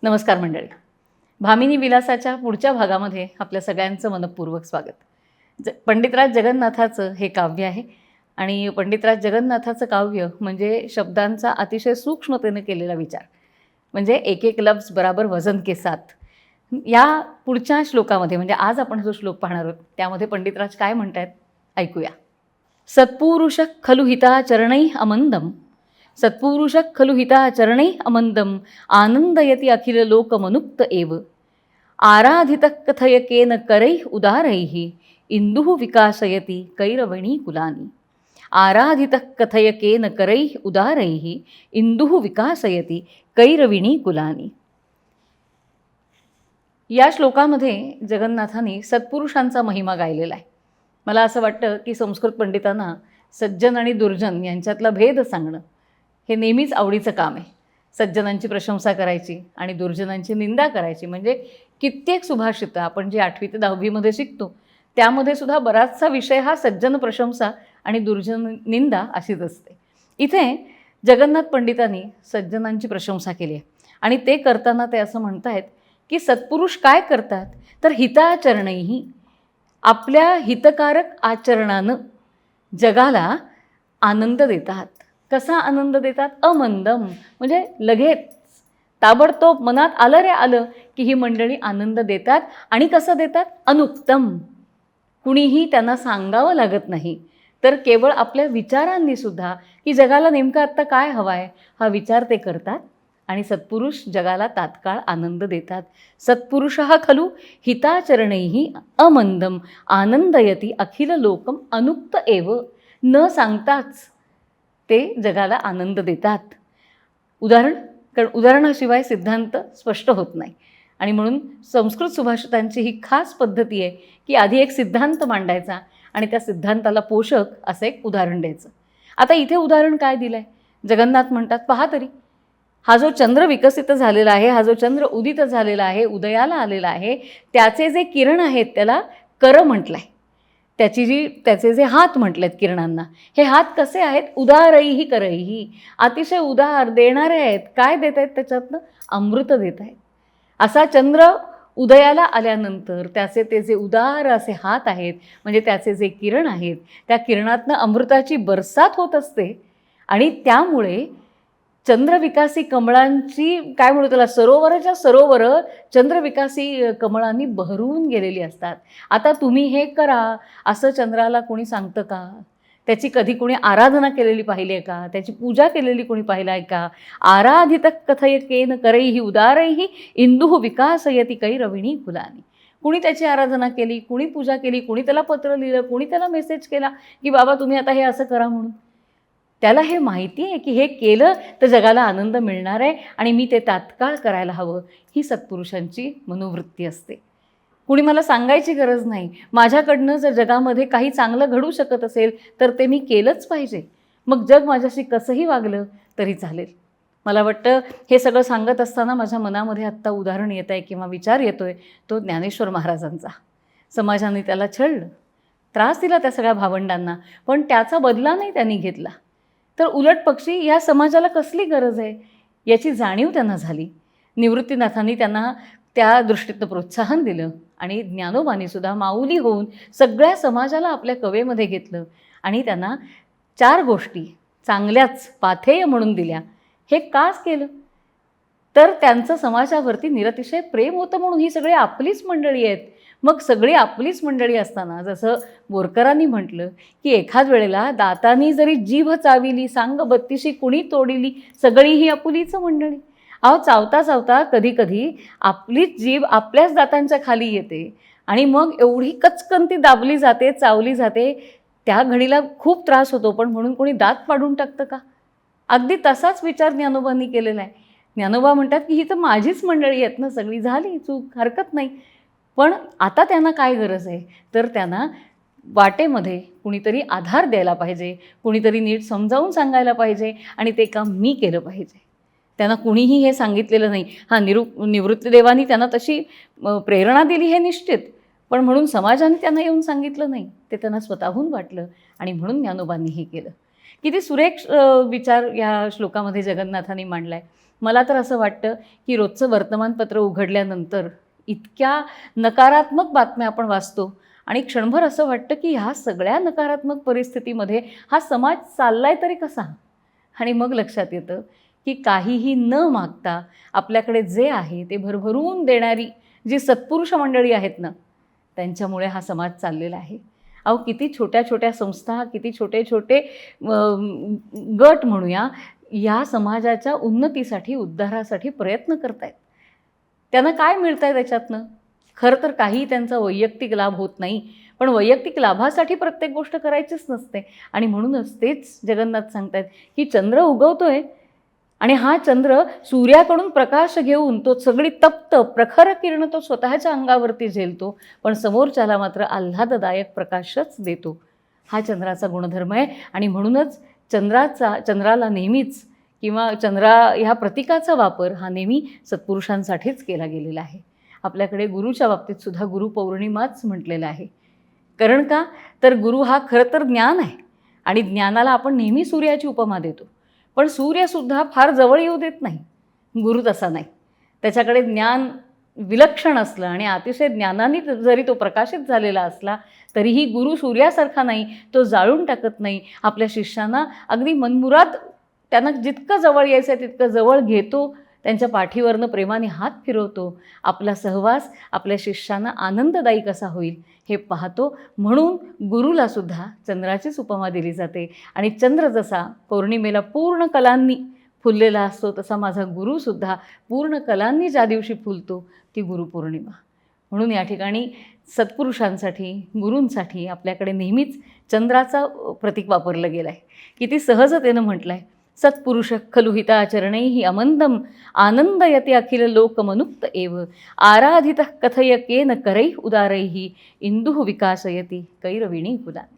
नमस्कार मंडळी. भामिनी विलासाच्या पुढच्या भागामध्ये आपल्या सगळ्यांचं मनपूर्वक स्वागत. पंडितराज जगन्नाथाचं हे काव्य आहे आणि पंडितराज जगन्नाथाचं काव्य म्हणजे शब्दांचा अतिशय सूक्ष्मतेने केलेला विचार, म्हणजे एक एक लफ्ज बराबर वजन के साथ. या पुढच्या श्लोकामध्ये म्हणजे आज आपण जो श्लोक पाहणार आहोत त्यामध्ये पंडितराज काय म्हणतायत ऐकूया. सत्पुरुष खलु हिताचरणै अमंदम, सत्पुरुष खलु हिताचरणै अमंदम, आनंदयति अखिल लोकमनुक्त एव. आराधित कथयकेन करैः उदारैः, इंदुः विकासयति कैरवणी कुलानि. आराधित कथयकेन करैः उदारैः, इंदुः विकासयति कैरविणी कुलानि. या श्लोकामध्ये जगन्नाथांनी सत्पुरुषांचा महिमा गायलेला आहे. मला असं वाटतं की संस्कृत पंडितांना सज्जन आणि दुर्जन यांच्यातला भेद सांगणं हे नेहमीच आवडीचं काम आहे. सज्जनांची प्रशंसा करायची आणि दुर्जनांची निंदा करायची. म्हणजे कित्येक सुभाषितं आपण जे 8वी ते 10वीमध्ये शिकतो त्यामध्ये सुद्धा बराचसा विषय हा सज्जन प्रशंसा आणि दुर्जन निंदा अशीच असते. इथे जगन्नाथ पंडितांनी सज्जनांची प्रशंसा केली आहे आणि ते करताना ते असं म्हणतायत की सत्पुरुष काय करतात तर हिताचरणैही, आपल्या हितकारक आचरणानं जगाला आनंद देतात. कसा आनंद देतात? अमंदम, म्हणजे लगेच ताबडतोब मनात आलं रे आलं की ही मंडळी आनंद देतात. आणि कसं देतात? अनुक्तम, कुणीही त्यांना सांगावं लागत नाही, तर केवळ आपल्या विचारांनी सुद्धा की जगाला नेमकं आत्ता काय हवं आहे हा विचार ते करतात आणि सत्पुरुष जगाला तात्काळ आनंद देतात. सत्पुरुषः खलु हिताचरणैः अमंदम, आनंदयति अखिल लोकम अनुक्त एव. न सांगताच ते जगाला आनंद देतात. कारण उदाहरणाशिवाय सिद्धांत स्पष्ट होत नाही आणि म्हणून संस्कृत सुभाषितांची ही खास पद्धती आहे की आधी एक सिद्धांत मांडायचा आणि त्या सिद्धांताला पोषक असं एक उदाहरण द्यायचं. आता इथे उदाहरण काय दिलं आहे? जगन्नाथ म्हणतात पहा तरी, हा जो चंद्र विकसित झालेला आहे, हा जो चंद्र उदित झालेला आहे, उदयाला आलेला आहे, त्याचे जे किरण आहेत त्याला कर म्हटलं आहे. त्याचे जे हात म्हटलेत किरणांना, हे हात कसे आहेत? उदारैही करैही, अतिशय उदार देणारे आहेत. काय देत आहेत त्याच्यातनं? अमृत देत आहेत. असा चंद्र उदयाला आल्यानंतर त्याचे ते जे उदार असे हात आहेत, म्हणजे त्याचे जे किरण आहेत, त्या किरणातनं अमृताची बरसात होत असते आणि त्यामुळे चंद्रविकासी कमळांची काय म्हणू त्याला, सरोवराच्या सरोवरं चंद्रविकासी कमळांनी बहरून गेलेली असतात. आता तुम्ही हे करा असं चंद्राला कोणी सांगतं का? त्याची कधी कोणी आराधना केलेली पाहिली आहे का? त्याची पूजा केलेली कोणी पाहिलं आहे का? आराधित कथयकेन करैः उदारैः, इंदुः विकासयति कैरविणी कुलानि. कुणी त्याची आराधना केली, कुणी पूजा केली, कुणी त्याला पत्र लिहिलं, कुणी त्याला मेसेज केला की बाबा तुम्ही आता हे असं करा म्हणून. त्याला हे माहिती आहे की हे केलं तर जगाला आनंद मिळणार आहे आणि मी ते तात्काळ करायला हवं. ही सत्पुरुषांची मनोवृत्ती असते. कुणी मला सांगायची गरज नाही. माझ्याकडनं जर जगामध्ये काही चांगलं घडू शकत असेल तर ते मी केलंच पाहिजे. मग जग माझ्याशी कसंही वागलं तरी चालेल. मला वाटतं हे सगळं सांगत असताना माझ्या मनामध्ये आत्ता उदाहरण येत आहे किंवा विचार येतो आहे तो ज्ञानेश्वर महाराजांचा. समाजाने त्याला छळलं, त्रास दिला त्या सगळ्या भावंडांना, पण त्याचा बदला नाही त्यांनी घेतला. तर उलट पक्षी या समाजाला कसली गरज आहे याची जाणीव त्यांना झाली. निवृत्तीनाथांनी त्यांना त्या दृष्टीतनं प्रोत्साहन दिलं आणि ज्ञानोबांनी सुद्धा माऊली होऊन सगळ्या समाजाला आपल्या कवेमध्ये घेतलं आणि त्यांना 4 गोष्टी चांगल्याच पाथेय म्हणून दिल्या. हे काच केलं तर त्यांचं समाजावरती निरतिशय प्रेम होतं म्हणून. ही सगळी आपलीच मंडळी आहेत. मग सगळी आपलीच मंडळी असताना जसं बोरकरांनी म्हटलं की एखाद वेळेला दातानी जरी जीभ चाविली, सांग बत्तीशी कुणी तोडिली, सगळी ही आपुलीच मंडळी. अहो चावता चावता कधी कधी आपलीच जीभ आपल्याच दातांच्या खाली येते आणि मग एवढी कचकन ती दाबली जाते, चावली जाते, त्या घडीला खूप त्रास होतो. पण म्हणून कोणी दात पाडून टाकतं का? अगदी तसाच विचार ज्ञानोबांनी केलेला आहे. ज्ञानोबा म्हणतात की ही तर माझीच मंडळी आहेत ना सगळी, झाली चूक, हरकत नाही. पण आता त्यांना काय गरज आहे तर त्यांना वाटेमध्ये कुणीतरी आधार द्यायला पाहिजे, कुणीतरी नीट समजावून सांगायला पाहिजे आणि ते काम मी केलं पाहिजे. त्यांना कुणीही हे सांगितलेलं नाही. निवृत्तीदेवांनी त्यांना तशी प्रेरणा दिली हे निश्चित, पण म्हणून समाजाने त्यांना येऊन सांगितलं नाही. ते त्यांना स्वतःहून वाटलं आणि म्हणून ज्ञानोबांनी हे केलं. किती सुरेख विचार या श्लोकामध्ये जगन्नाथांनी मांडला आहे. मला तर असं वाटतं की रोजचं वर्तमानपत्र उघडल्यानंतर इतक्या नकारात्मक बातम्या आपण वाचतो आणि क्षणभर असं वाटतं की ह्या सगळ्या नकारात्मक परिस्थितीमध्ये हा समाज चाललाय तरी कसा. आणि मग लक्षात येतं की काहीही न मागता आपल्याकडे जे आहे ते भरभरून देणारी जी सत्पुरुष मंडळी आहेत ना, त्यांच्यामुळे हा समाज चाललेला आहे. अहो, किती छोट्या छोट्या संस्था, किती छोटे छोटे गट म्हणूया, या समाजाच्या उन्नतीसाठी, उद्धारासाठी प्रयत्न करत आहेत. त्यांना काय मिळतं आहे त्याच्यातनं? खरं तर काही त्यांचा वैयक्तिक लाभ होत नाही, पण वैयक्तिक लाभासाठी प्रत्येक गोष्ट करायचीच नसते. आणि म्हणूनच तेच जगन्नाथ सांगतायत की चंद्र उगवतोय आणि हा चंद्र सूर्याकडून प्रकाश घेऊन तो सगळी तप्त प्रखर किरण तो स्वतःच्या अंगावरती झेलतो, पण समोरच्याला मात्र आल्हाददायक प्रकाशच देतो. हा चंद्राचा गुणधर्म आहे. आणि म्हणूनच चंद्राला नेहमीच किंवा ह्या प्रतीकाचा वापर हा नेहमी सत्पुरुषांसाठीच केला गेलेला आहे. आपल्याकडे गुरुच्या बाबतीत सुद्धा गुरुपौर्णिमाच म्हटलेलं आहे. कारण का तर गुरु हा खरं तर ज्ञान आहे आणि ज्ञानाला आपण नेहमी सूर्याची उपमा देतो, पण सूर्यसुद्धा फार जवळ येऊ देत नाही. गुरु तसा नाही. त्याच्याकडे ज्ञान विलक्षण असलं आणि अतिशय ज्ञानाने जरी तो प्रकाशित झालेला असला तरीही गुरु सूर्यासारखा नाही, तो जाळून टाकत नाही. आपल्या शिष्यांना अगदी मनमुराद त्यांना जितकं जवळ यायचं आहे तितकं जवळ घेतो, त्यांच्या पाठीवरनं प्रेमाने हात फिरवतो. आपला सहवास आपल्या शिष्यांना आनंददायी कसा होईल हे पाहतो. म्हणून गुरुलासुद्धा चंद्राचीच उपमा दिली जाते. आणि चंद्र जसा पौर्णिमेला पूर्ण कलांनी फुललेला असतो, तसा माझा गुरुसुद्धा पूर्ण कलांनी ज्या दिवशी फुलतो ती गुरुपौर्णिमा. म्हणून या ठिकाणी सत्पुरुषांसाठी, गुरूंसाठी आपल्याकडे नेहमीच चंद्राचा प्रतीक वापरलं गेलं आहे. किती सहजतेनं म्हटलं आहे, सत्पुरुष खलु हिताचरणैः अमंदम आनंदयते अखिल लोकमनुक्त एव आराधितः कथयकेन करैः उदारैः इंदुः विकासयति कैरविणी कुलान्.